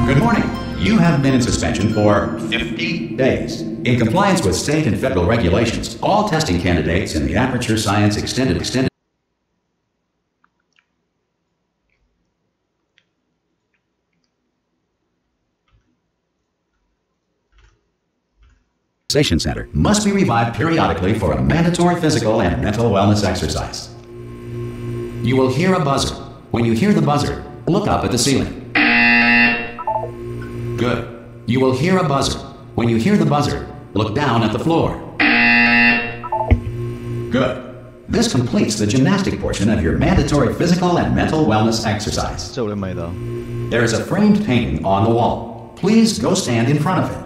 Good morning. You have been in suspension for 50 days. In compliance with state and federal regulations, all testing candidates in the Aperture Science Extended Center must be revived periodically for a mandatory physical and mental wellness exercise. You will hear a buzzer. When you hear the buzzer, look up at the ceiling. Good. You will hear a buzzer. When you hear the buzzer, look down at the floor. Good. This completes the gymnastic portion of your mandatory physical and mental wellness exercise. 진짜 오랜만이다. There is a framed painting on the wall. Please go stand in front of it.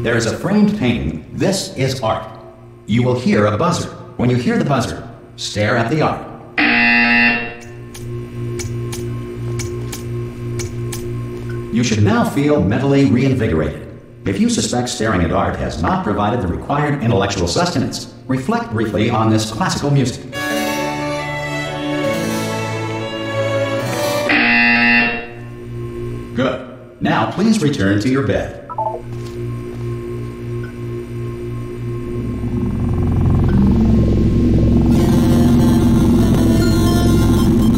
There is a framed painting. This is art. You will hear a buzzer. When you hear the buzzer, stare at the art. You should now feel mentally reinvigorated. If you suspect staring at art has not provided the required intellectual sustenance, reflect briefly on this classical music. Good. Now please return to your bed.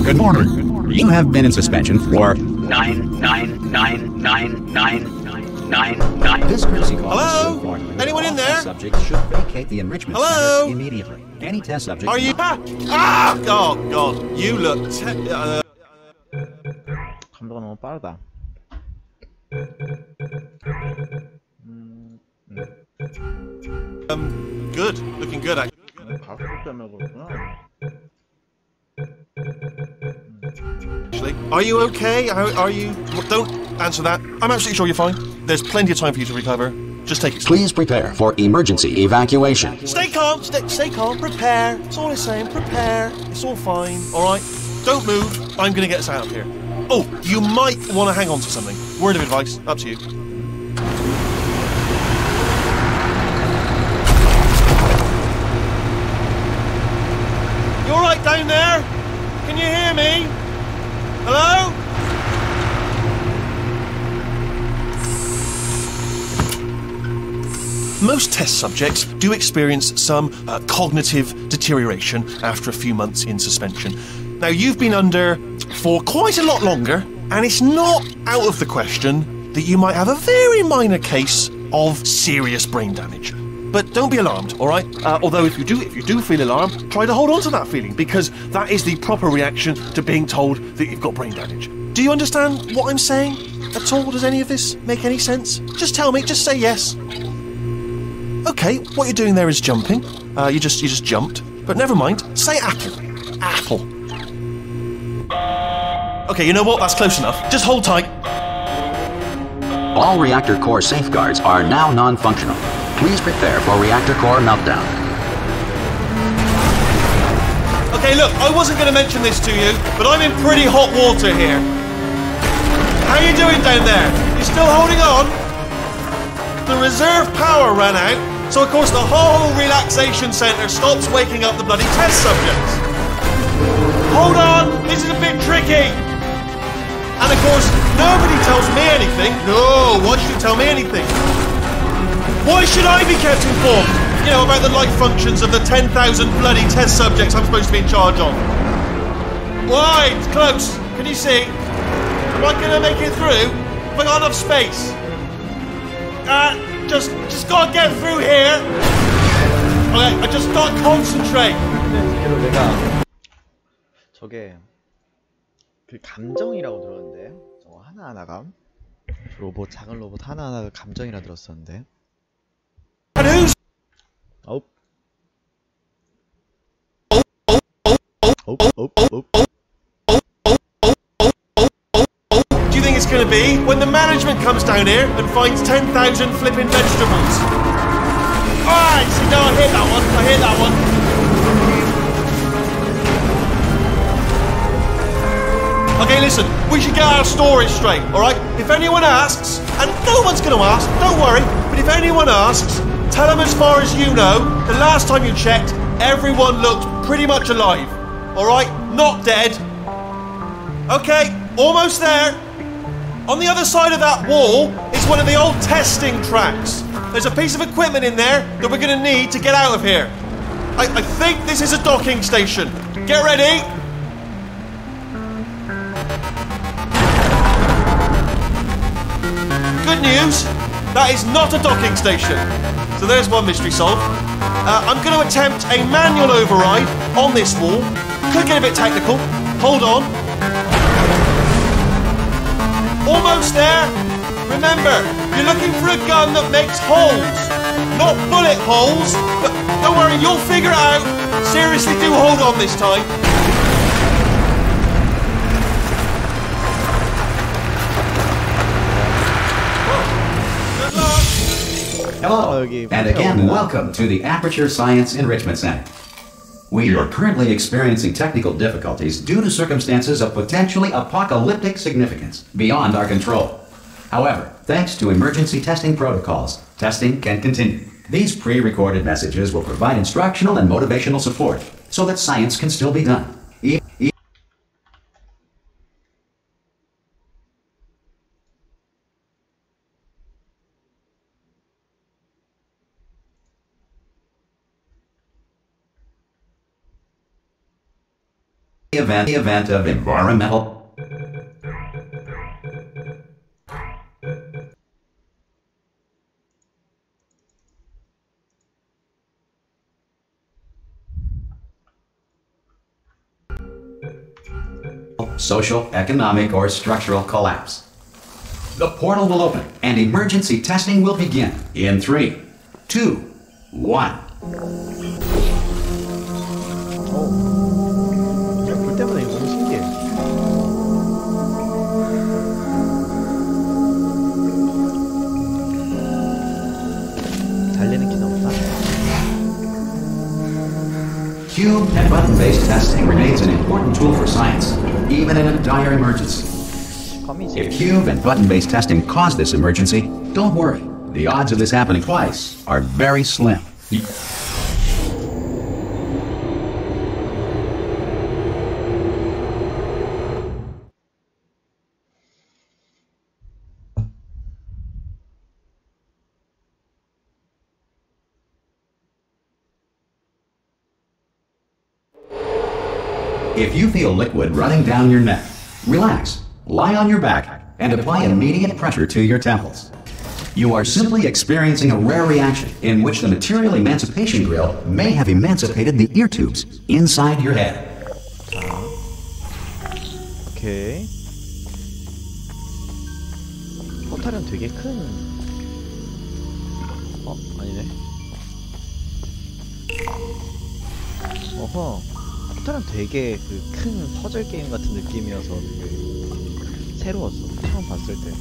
Good morning. You have been in suspension for 9999999. This courtesy call. Hello? Anyone in there? Subject should vacate the enrichment center immediately. Any test subject. Are you? Ah! Oh God! You look. 감도가 너무 빠르다. Good. Looking good. Actually, are you okay? Are you? Don't answer that. I'm absolutely sure you're fine. There's plenty of time for you to recover. Just take it slow. Please prepare for emergency evacuation. Stay calm. Stay calm. Prepare. That's all I'm saying. Prepare. It's all fine. All right. Don't move. I'm gonna get us out of here. Oh, you might want to hang on to something. Word of advice. Up to you. You all right down there? Can you hear me? Hello? Most test subjects do experience some cognitive deterioration after a few months in suspension. Now, you've been under for quite a lot longer, and it's not out of the question that you might have a very minor case of serious brain damage. But don't be alarmed, all right? Although if you do feel alarmed, try to hold on to that feeling, because that is the proper reaction to being told that you've got brain damage. Do you understand what I'm saying at all? Does any of this make any sense? Just tell me. Just say yes. Okay, what you're doing there is jumping. You just jumped. But never mind. Say apple. Apple. Okay, you know what? That's close enough. Just hold tight. All reactor core safeguards are now non-functional. Please prepare for reactor core meltdown. Okay, look, I wasn't going to mention this to you, but I'm in pretty hot water here. How you doing down there? You still holding on? The reserve power ran out, so of course the whole relaxation centre stops waking up the bloody test subjects. Hold on, this is a bit tricky. And of course, nobody tells me anything. No, why should you tell me anything? Why should I be kept informed? You know, about the life functions of the 10,000 bloody test subjects I'm supposed to be in charge of. Why? It's close. Can you see? Am I going to make it through? Have I got enough space? Just gotta get through here. Okay, I just gotta concentrate. 저게 그 감정이라고 들었는데, 하나하나가 로봇, 작은 로봇 하나하나가 감정이라 들었었는데. Do you think it's going to be when the management comes down here and finds 10,000 flipping vegetables? Alright, see, no, I hear that one. I hear that one. Okay, listen, we should get our story straight, alright? If anyone asks, and no one's gonna ask, don't worry, but if anyone asks, tell them as far as you know, the last time you checked, everyone looked pretty much alive. Alright? Not dead. Okay, almost there. On the other side of that wall is one of the old testing tracks. There's a piece of equipment in there that we're gonna need to get out of here. I think this is a docking station. Get ready. Good news, that is not a docking station. So there's one mystery solved. I'm going to attempt a manual override on this wall. Could get a bit technical. Hold on. Almost there. Remember, you're looking for a gun that makes holes, not bullet holes. But don't worry, you'll figure it out. Seriously, do hold on this time. Hello, and again, welcome to the Aperture Science Enrichment Center. We are currently experiencing technical difficulties due to circumstances of potentially apocalyptic significance beyond our control. However, thanks to emergency testing protocols, testing can continue. These pre-recorded messages will provide instructional and motivational support so that science can still be done. The event of environmental social, economic, or structural collapse. The portal will open and emergency testing will begin in 3, 2, 1. 불 때문에 이거 너무 신기해. 달리는 키는 없다. Cube and button-based testing remains an important tool for science, even in a dire emergency. If cube and button-based testing caused this emergency, don't worry. The odds of this happening twice are very slim. If you feel liquid running down your neck, relax, lie on your back, and apply immediate pressure to your temples. You are simply experiencing a rare reaction in which the material emancipation grill may have emancipated the ear tubes inside your head. 오케이. 포탈은 되게 큰. 아니네. 어허. 포탈은 되게 그 큰 퍼즐 게임 같은 느낌이어서 되게 새로웠어. 처음 봤을 때.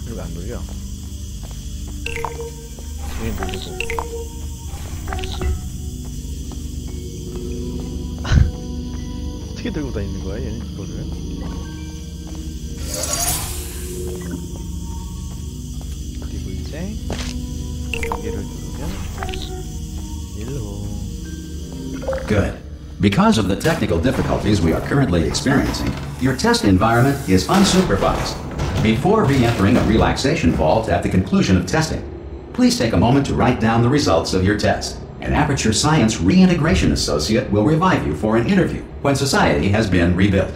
이거 왜 안 눌려? 왜 누르고? 어떻게 들고 다니는 거야, 얘는 이거를? 그리고 이제 여기를 누르면 일로. Good. Because of the technical difficulties we are currently experiencing, your test environment is unsupervised. Before re-entering a relaxation vault at the conclusion of testing, please take a moment to write down the results of your test. An Aperture Science Reintegration Associate will revive you for an interview when society has been rebuilt.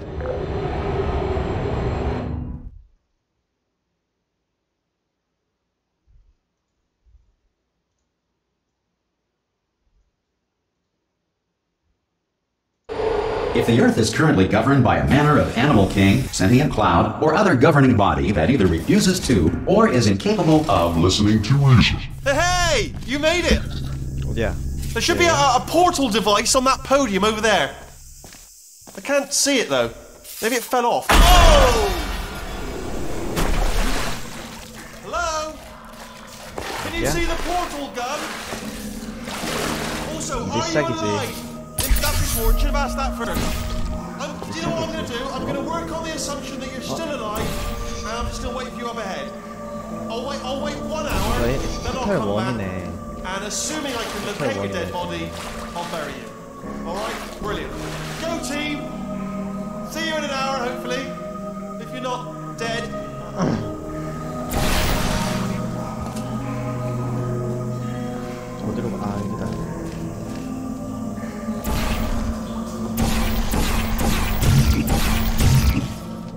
If the Earth is currently governed by a manner of animal king, sentient cloud, or other governing body that either refuses to or is incapable of listening to reason. Hey! You made it! 어디야? There should be a portal device on that podium over there. I can't see it though. Maybe it fell off. Oh! Hello? you see the portal gun? Also, 이제 are you 시작이지. alive? That's before. Should have asked that first. Do you know what I'm going to do? I'm going to work on the assumption that you're still alive, and I'm just going to wait for you up ahead. I'll wait 1 hour, then I'll come back, and assuming I can locate your dead body, I'll bury you. Alright? Brilliant. Go team! See you in an hour, hopefully. If you're not dead. 어디로 가? 아, 여기다.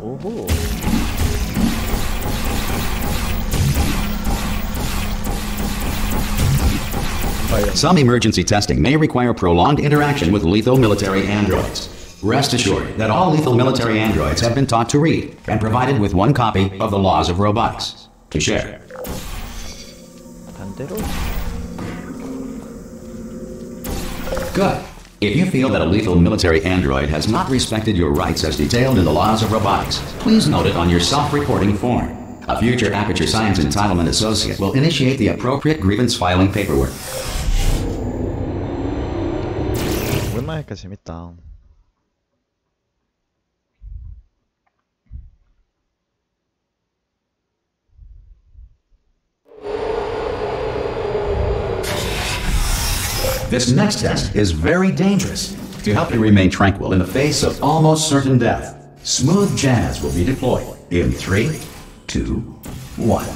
오호. Some emergency testing may require prolonged interaction with lethal military androids. Rest assured that all lethal military androids have been taught to read and provided with 1 copy of the Laws of Robotics to share. 반대로? Good. If you feel that a lethal military android has not respected your rights as detailed in the Laws of Robotics, please note it on your self-reporting form. A future Aperture Science Entitlement Associate will initiate the appropriate grievance filing paperwork. 오랜만이니까 재밌다. This next test is very dangerous. To help you remain tranquil in the face of almost certain death, smooth jazz will be deployed in 3, 2, 1.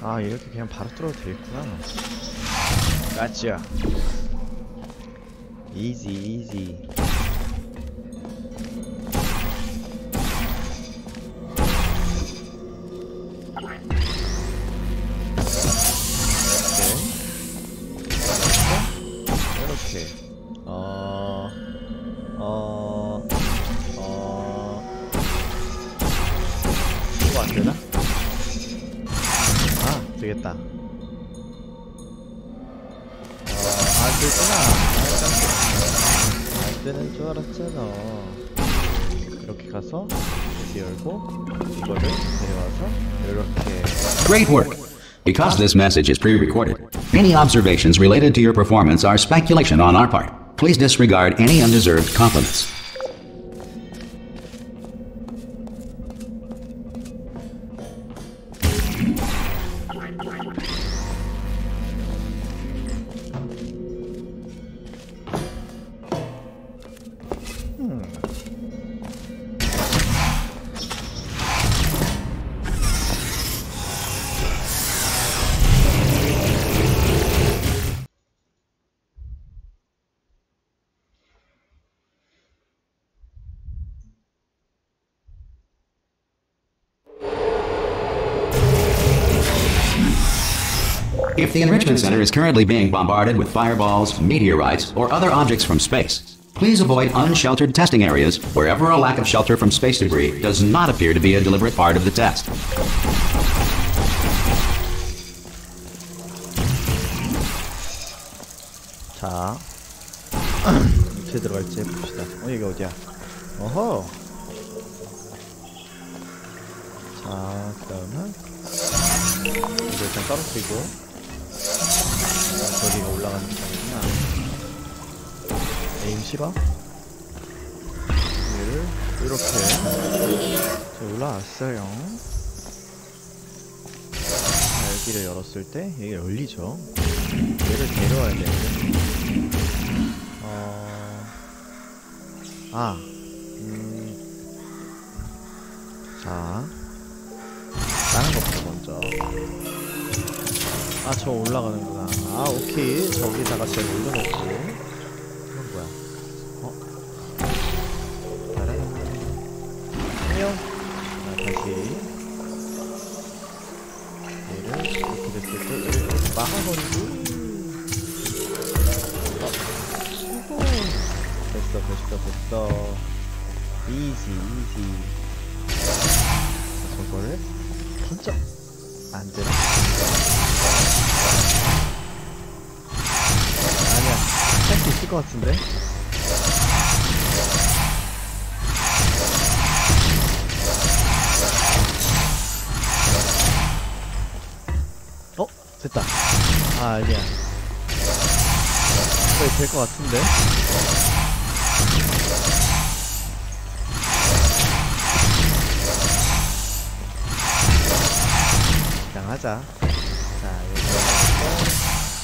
아, 이렇게 그냥 바로 뚫어도 되겠구나. 가자. 이지 이지. 이렇게. 이거 안 되나? 아, 되겠다. 안 되구나. 안 되는 줄 알았잖아. 이렇게 가서 이렇게 열고 이거를 내려와서 이렇게. Great work! Because this message is pre-recorded, any observations related to your performance are speculation on our part. Please disregard any undeserved compliments. If the Enrichment Center is currently being bombarded with fireballs, meteorites, or other objects from space, please avoid unsheltered testing areas wherever a lack of shelter from space debris does not appear to be a deliberate part of the test. 자, 어떻게 들어갈지 해봅시다. 여기 어디야? 어허. 자, 그 다음은 이거 일단 떨어뜨리고 저기가 올라가는 거구나. 에임 실화? 얘를 이렇게 올라왔어요. 자, 여기를 열었을 때 얘가 열리죠. 얘를 데려와야 되는데 자, 다른 것부터 먼저. 아, 저 올라가는구나. 아, 오케이. 저기다가 제가 올려놓고. 이건 뭐야? 따라란. 안녕. 자, 다시. 얘를 이렇게 됐을 때, 얘를 막아버리고. 됐어. 이지. 자, 저거를 던져. 안 되나? 아니야, 할 수 있을 것 같은데? 어? 됐다. 아, 아니야. 거의 될 것 같은데? 그냥 하자. 자,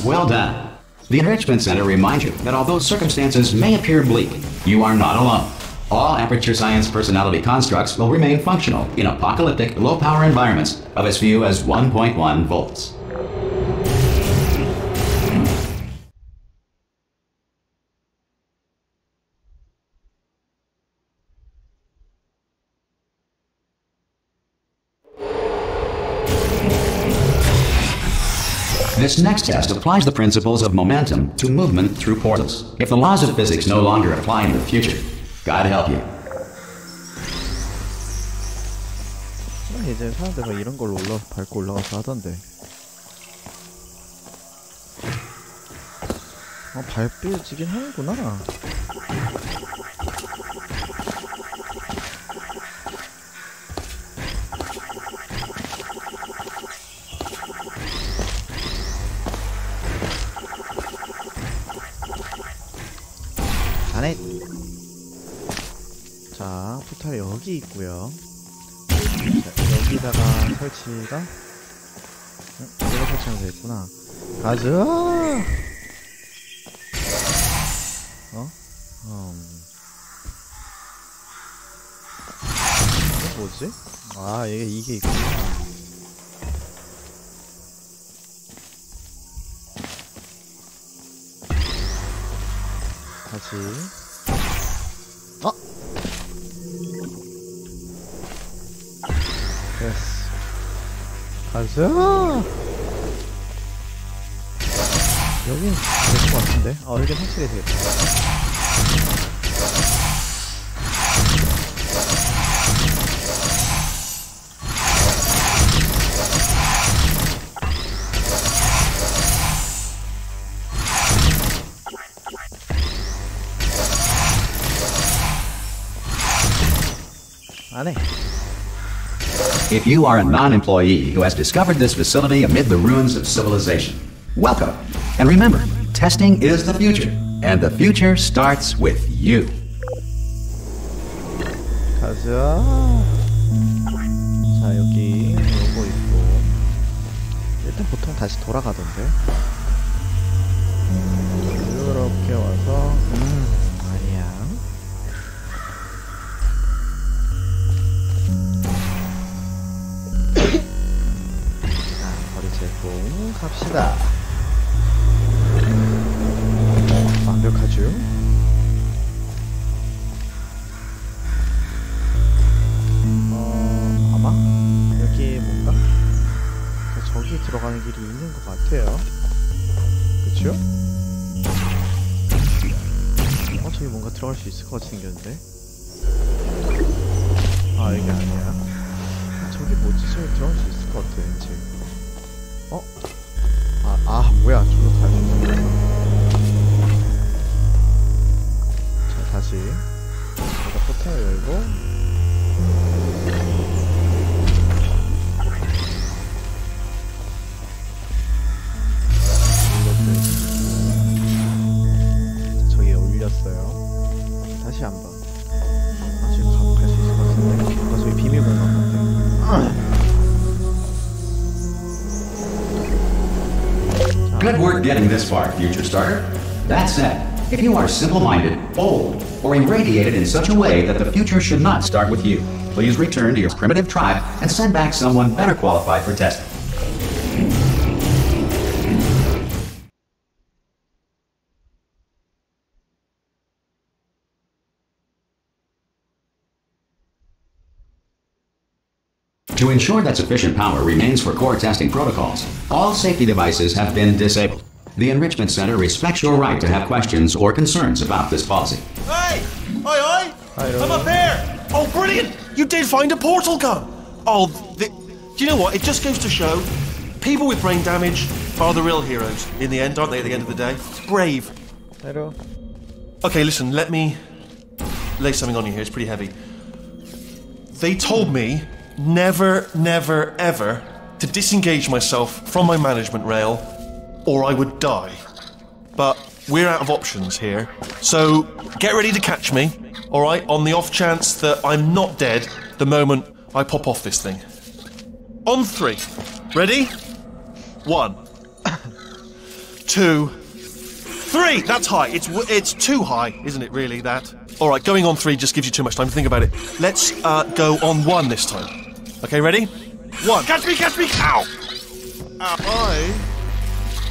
Well done. The Enrichment Center reminds you that although circumstances may appear bleak, you are not alone. All Aperture Science personality constructs will remain functional in apocalyptic, low-power environments of as few as 1.1 volts. This next test applies the principles of momentum to movement through portals. If the laws of physics no longer apply in the future, God help you. 예전에 사람들이 이런 걸로 밟고 올라가서 하던데. 밟혀지긴 하는구나. 안에. 자, 포탈이 여기 있고요. 자, 여기다가 설치가 여기다 설치하면 되겠구나. 가자. 이게 뭐지? 아, 이게 있구나. 다시. 됐어. 가자. 여긴 될 것 같은데? 여긴 확실히 되겠다. 안 해. If you are a non-employee who has discovered this facility amid the ruins of civilization, welcome. And remember, testing is the future, and the future starts with you. 가자. 자, 여기 요거 있고. 일단 보통 다시 돌아가던데. 이렇게 와서 아니야. 재고 갑시다. 완벽하죠? 아마 여기 뭔가 저기 들어가는 길이 있는 것 같아요. 그쵸? 저기 뭔가 들어갈 수 있을 것 같이 생겼는데. 아, 이게 아니야. 저기 뭐지? 저기 들어갈 수 있을 것 같아, 왠지. 뭐야, 저로 가야 되는구나. 자, 다시 여기다 포탈을 열고 저기에 올렸어요. 다시 한 번. 지금 갈 수 있을 것 같은데. 뭔가 저기 비밀 공간 같아. Good work getting this far, future starter. That said, if you are simple-minded, bold, or irradiated in such a way that the future should not start with you, please return to your primitive tribe and send back someone better qualified for testing. To ensure that sufficient power remains for core testing protocols, all safety devices have been disabled. The Enrichment Center respects your right to have questions or concerns about this policy. Hey! Oi! I'm up here! Oh, brilliant! You did find a portal gun! Do you know what? It just goes to show People with brain damage are the real heroes in the end, aren't they, at the end of the day? Brave. Hello. Okay, listen, let me lay something on you here. It's pretty heavy. They told me never, never, ever to disengage myself from my management rail or I would die. But we're out of options here, so get ready to catch me, alright, on the off chance that I'm not dead the moment I pop off this thing. On 3. Ready? 1, 2, 3! That's high. It's too high, isn't it, really, that? Alright, going on 3 just gives you too much time to think about it. Let's go on 1 this time. Okay, ready? 1. Catch me, catch me! Ow!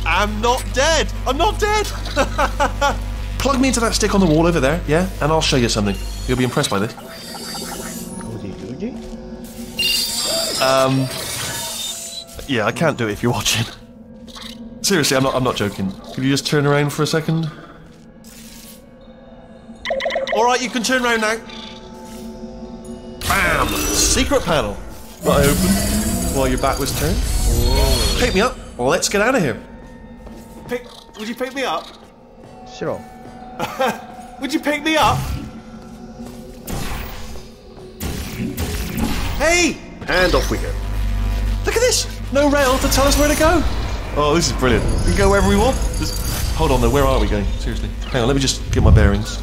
I'm not dead! I'm not dead! Plug me into that stick on the wall over there, yeah? And I'll show you something. You'll be impressed by this. Yeah, I can't do it if you're watching. Seriously, I'm not joking. Could you just turn around for a second? Alright, you can turn around now. Bam! Secret panel. That I opened while your back was turned. Whoa. Pick me up. Let's get out of here. Would you pick me up? 싫어. Would you pick me up? Hey! And off we go. Look at this! No rail to tell us where to go. Oh, this is brilliant. We can go wherever we want. Hold on though, where are we going? Seriously. Hang on, let me just get my bearings.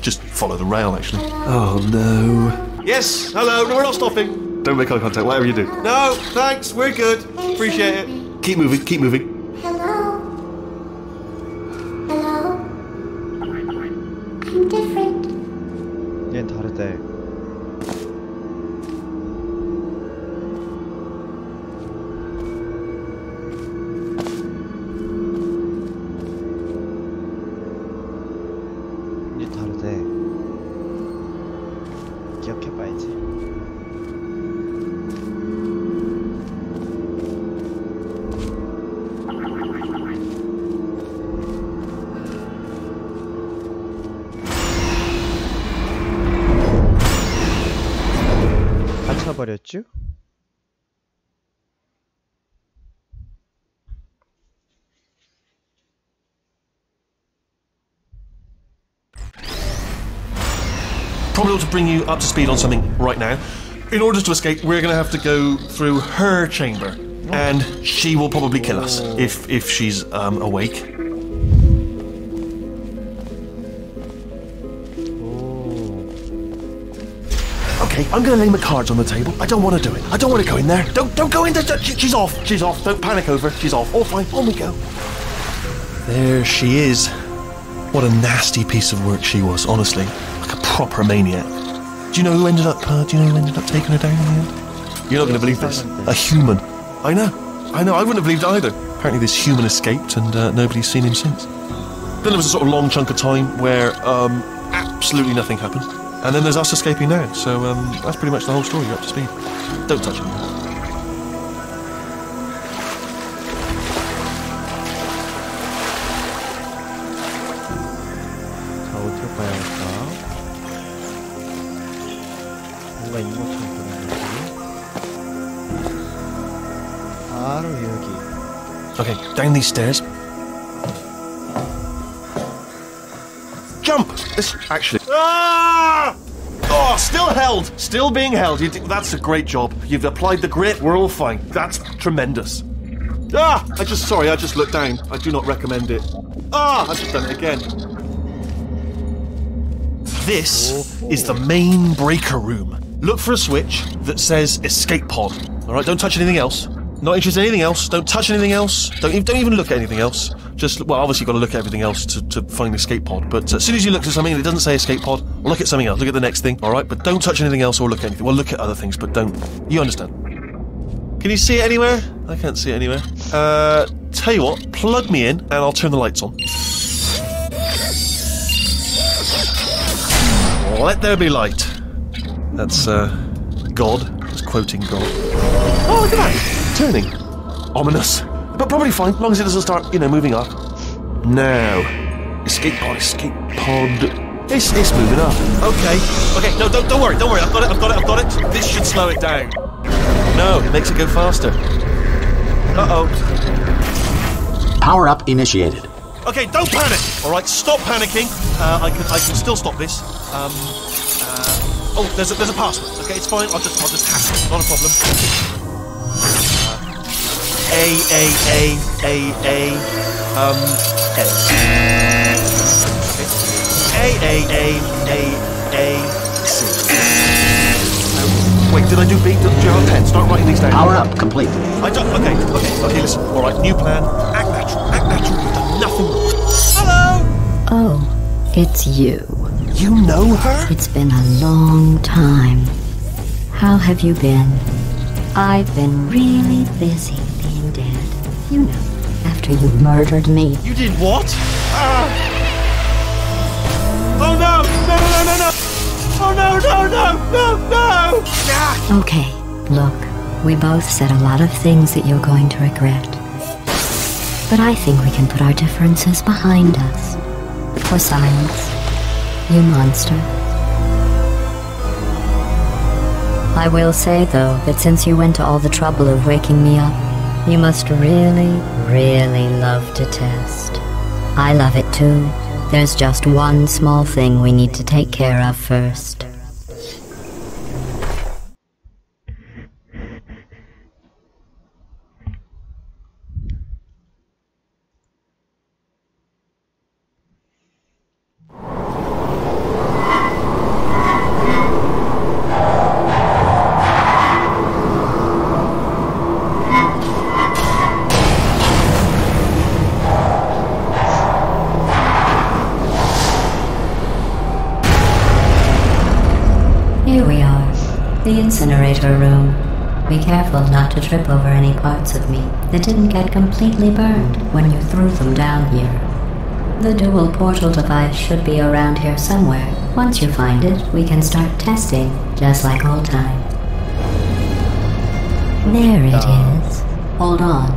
Just follow the rail, actually. Oh no. Yes, hello, no, we're not stopping. Don't make eye contact, whatever you do. No, thanks, we're good. Appreciate it. Keep moving, keep moving. Hello? Hello? I'm different. 얘는 다르대. 얘 다르대. 기억해봐야지. 갇혀버렸쥬? Probably ought to bring you up to speed on something right now. In order to escape, we're going to have to go through her chamber, and she will probably kill us if she's awake. Okay, I'm going to lay my cards on the table. I don't want to do it. I don't want to go in there. Don't go in there. She's off. She's off. Don't panic over. She's off. All fine. On we go. There she is. What a nasty piece of work she was, honestly. Like a proper maniac. Do you know who ended up taking her down in the end? You're not going to believe this. A human. I know. I wouldn't have believed it either. Apparently this human escaped and nobody's seen him since. Then there was a sort of long chunk of time where absolutely nothing happened. And then there's us escaping now. So that's pretty much the whole story. You're up to speed. Don't touch him. 자, 어디로 가야 할까? 뭔가 있는 것처럼 보이는데. 바로 여기. Okay, down these stairs. Jump! This actually. Ah! Oh, still held. Still being held. That's a great job. You've applied the grit. We're all fine. That's tremendous. Ah! I just looked down. I do not recommend it. Ah! I've just done it again. This is the main breaker room. Look for a switch that says escape pod. Alright, don't touch anything else. Not interested in anything else. Don't touch anything else. Don't even look at anything else. Just, well, obviously you've got to look at everything else to find the escape pod. But as soon as you look at something and it doesn't say escape pod, look at something else. Look at the next thing, alright? But don't touch anything else or look at anything. Well, look at other things, but don't. You understand. Can you see it anywhere? I can't see it anywhere. Tell you what, plug me in and I'll turn the lights on. Let there be light. That's, God. Just quoting God. Oh, look at that! Turning. Ominous. But probably fine, as long as it doesn't start, moving up. Now. Escape pod, escape pod. It's moving up. Okay, no, don't worry, I've got it. This should slow it down. No, it makes it go faster. Uh-oh. Power up initiated. Okay, don't panic. All right, stop panicking. I can still stop this. Oh, there's a password. Okay, it's fine. I'll just hack it. Not a problem. C. Wait, did I do B? Did you have a pen? Start writing these down. Power up complete. I don't. Okay. Listen. All right, new plan. Act natural. You've done nothing wrong. Hello. Oh, it's you. You know her? It's been a long time. How have you been? I've been really busy being dead. You know, after you murdered me. You did what? Oh no! No! Oh no! Ah. Okay, look, we both said a lot of things that you're going to regret. But I think we can put our differences behind us. For silence, you monster. I will say, though, that since you went to all the trouble of waking me up, you must really, really love to test. I love it too. There's just one small thing we need to take care of first. The incinerator room. Be careful not to trip over any parts of me that didn't get completely burned when you threw them down here. The dual portal device should be around here somewhere. Once you find it, we can start testing, just like old time. There it is. Hold on.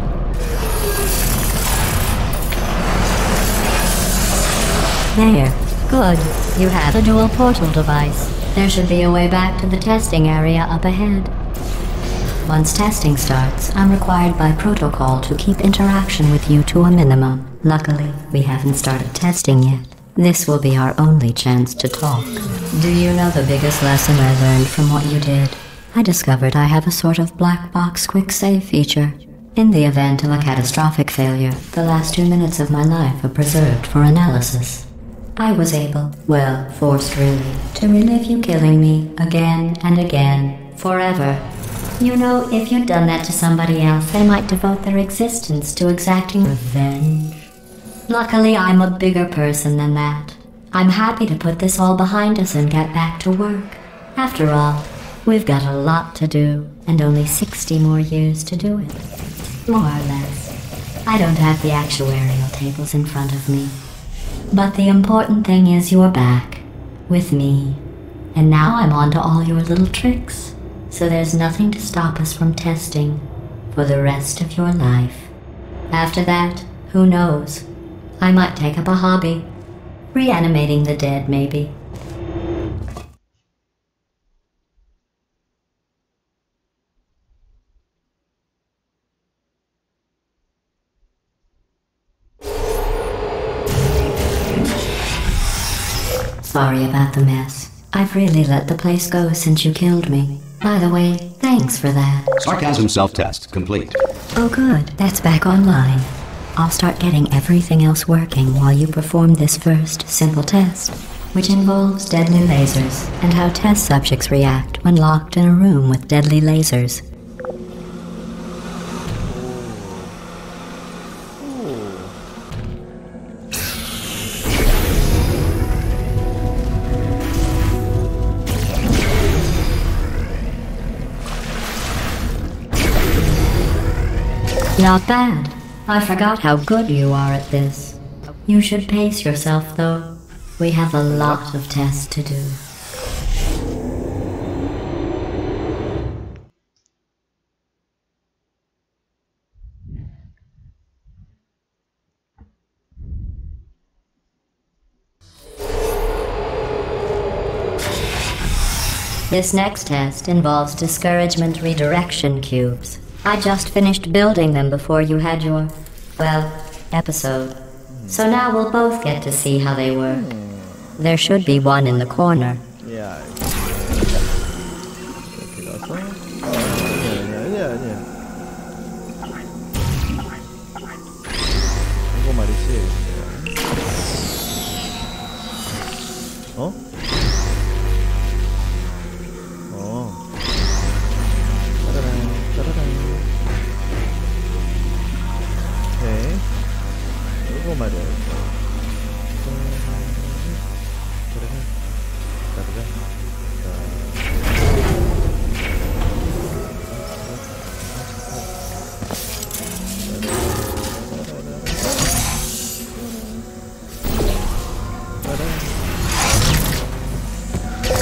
There. Good. You have a dual portal device. There should be a way back to the testing area up ahead. Once testing starts, I'm required by protocol to keep interaction with you to a minimum. Luckily, we haven't started testing yet. This will be our only chance to talk. Do you know the biggest lesson I learned from what you did? I discovered I have a sort of black box quick save feature. In the event of a catastrophic failure, the last 2 minutes of my life are preserved for analysis. I was able, well, forced really, to relive you killing me again and again, forever. You know, if you'd done that to somebody else, they might devote their existence to exacting revenge. Luckily, I'm a bigger person than that. I'm happy to put this all behind us and get back to work. After all, we've got a lot to do, and only 60 more years to do it. More or less. I don't have the actuarial tables in front of me. But the important thing is you're back, with me. And now I'm on to all your little tricks, so there's nothing to stop us from testing for the rest of your life. After that, who knows? I might take up a hobby. Reanimating the dead, maybe. Sorry about the mess. I've really let the place go since you killed me. By the way, thanks for that. Sarcasm self-test complete. Oh good, that's back online. I'll start getting everything else working while you perform this first simple test, which involves deadly lasers and how test subjects react when locked in a room with deadly lasers. Not bad. I forgot how good you are at this. You should pace yourself, though. We have a lot of tests to do. This next test involves discouragement redirection cubes. I just finished building them before you had your, well, episode. So now we'll both get to see how they work. There should be one in the corner. 야, 이렇게 가서 아니야. 이거 말이지. 어? 짜라란. 오케이. 이거 말이야.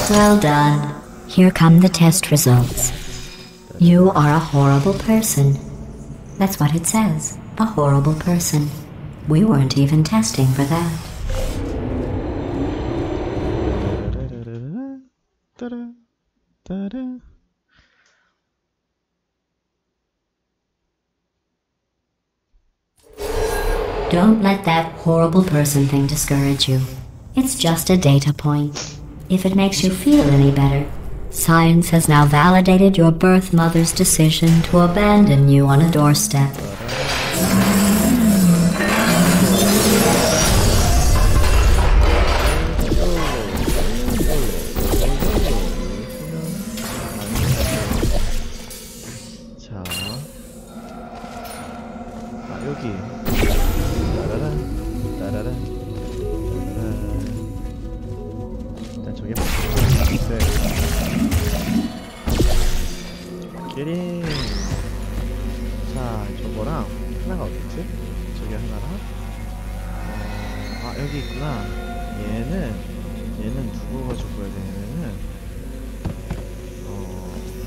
Well done. Here come the test results. You are a horrible person. That's what it says. A horrible person. We weren't even testing for that. Don't let that horrible person thing discourage you. It's just a data point. If it makes you feel any better, science has now validated your birth mother's decision to abandon you on a doorstep. 자, 여기 따라란. 일단 저게 네. 기린. 자, 저거랑 하나가 어딨지? 저기 하나랑 여기 있구나. 얘는 누구 가지고 가야 되냐면은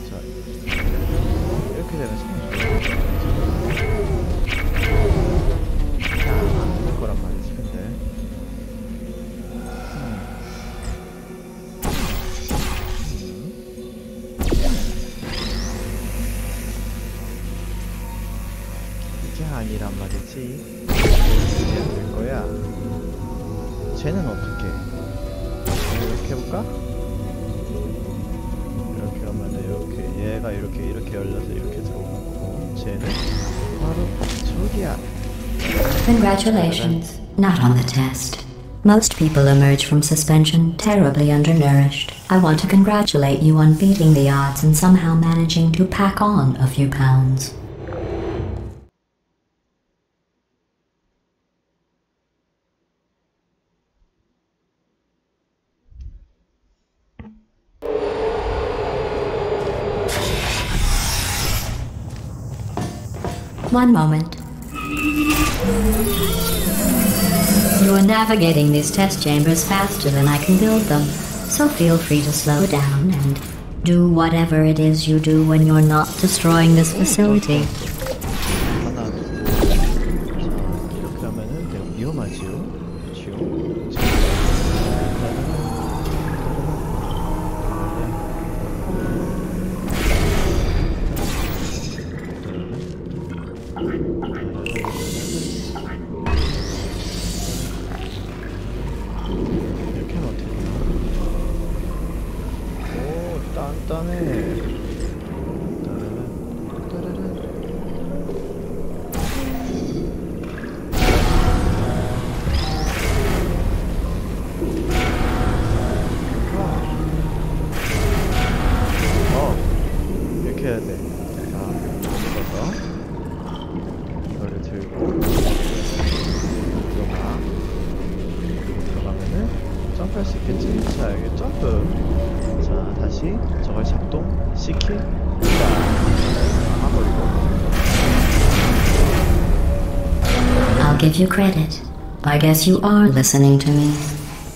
자, 이렇게 되면 참 안 될 거란 말이지. 근데 이게 아니란 말이지. 이렇게 해야 될 거야. 쟤는 어떻게? 이렇게 해볼까? 이렇게 하면은 이렇게 얘가 이렇게 열려서 이렇게 들어오는 거고, 쟤는 바로 저기야. Congratulations. Not on the test. Most people emerge from suspension terribly undernourished. I want to congratulate you on beating the odds and somehow managing to pack on a few pounds. One moment. You are navigating these test chambers faster than I can build them, so feel free to slow down and do whatever it is you do when you're not destroying this facility. 하나, 둘. 자, 이렇게 하면은 되게 위험하지요? 그렇죠? 이렇게 하면 어떻게 되나? 오, 단단해. 이렇게 해야 돼. 자, 이거를 들고 들어가면은 점프할 수 있겠지? 자, 여기 점프. 자, 다시 저걸 작동시키. I'll give you credit. I guess you are listening to me.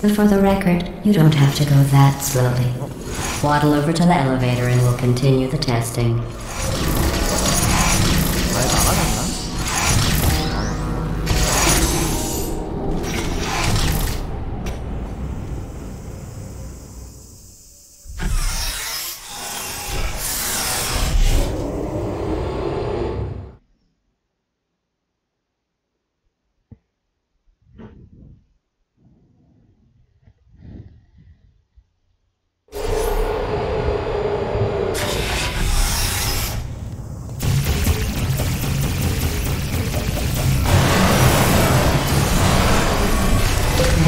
But for the record, you don't have to go that slowly. Waddle over to the elevator and we'll continue the testing. 나가놨나?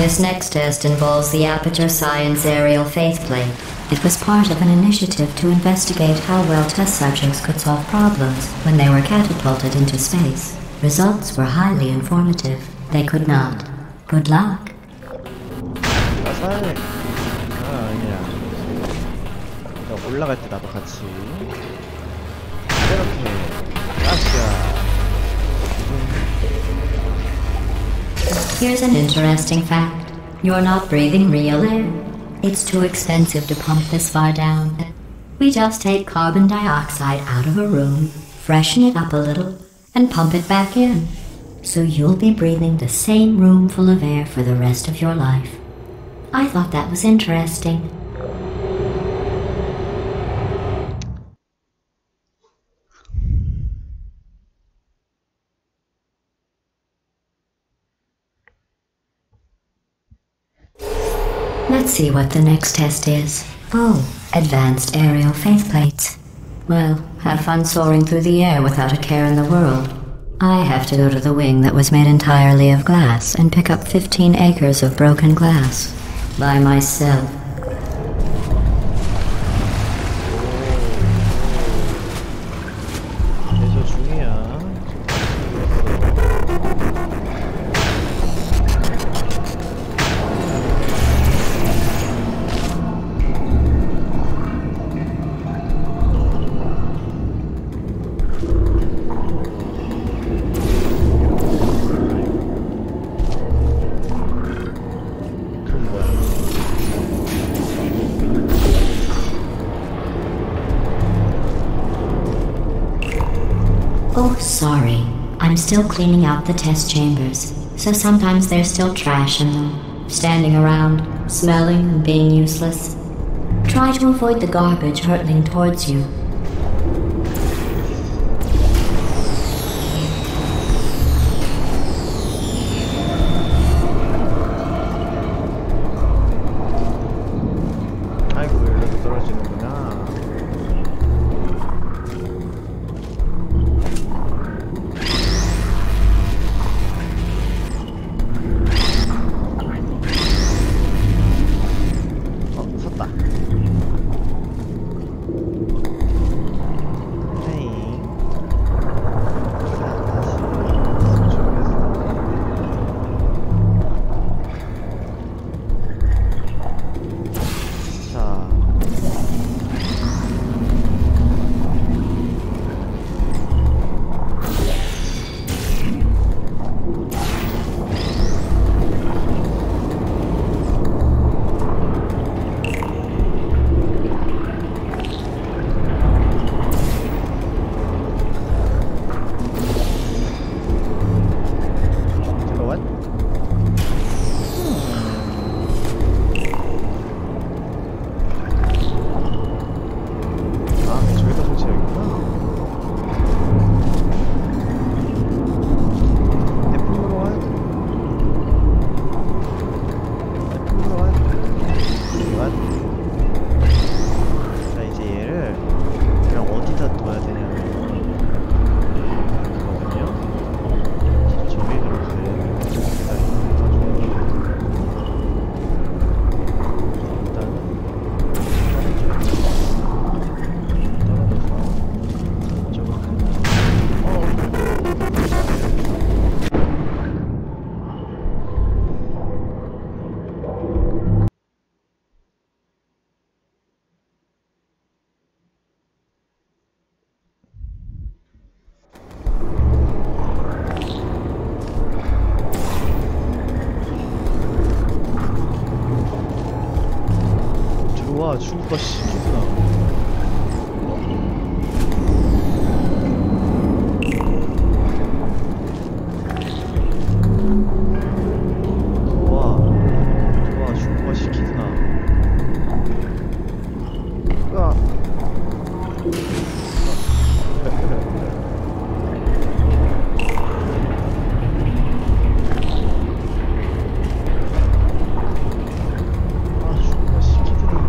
This next test involves the Aperture Science Aerial Faceplate. It was part of an initiative to investigate how well test subjects could solve problems when they were catapulted into space. Results were highly informative. They could not. Good luck. 화살. 아니야. 내가 올라갈 때 나도 같이. 이렇게. 아시아. Here's an interesting fact. You're not breathing real air. It's too expensive to pump this far down. We just take carbon dioxide out of a room, freshen it up a little, and pump it back in. So you'll be breathing the same room full of air for the rest of your life. I thought that was interesting. Let's see what the next test is. Oh, advanced aerial faceplates. Well, have fun soaring through the air without a care in the world. I have to go to the wing that was made entirely of glass and pick up 15 acres of broken glass. By myself. 대저 중이야. Oh, sorry. I'm still cleaning out the test chambers, so sometimes there's still trash in them, standing around, smelling and being useless. Try to avoid the garbage hurtling towards you. 아이고, 여기서 떨어지는구나. 섰다. 헤이. 자. 잠깐만. 아, 저기다 설치해야겠구나. 내품으로 와야 돼. 내품으로 와야 돼. 와야 돼. 자, 이제 얘를 그냥 어디다 둬야 되냐면 거든요. 저기로 가야 들어와. 죽을 거 시키구나. 들어와. 죽을 거 시키구나. 으아. 아, 죽을 거 시키더니.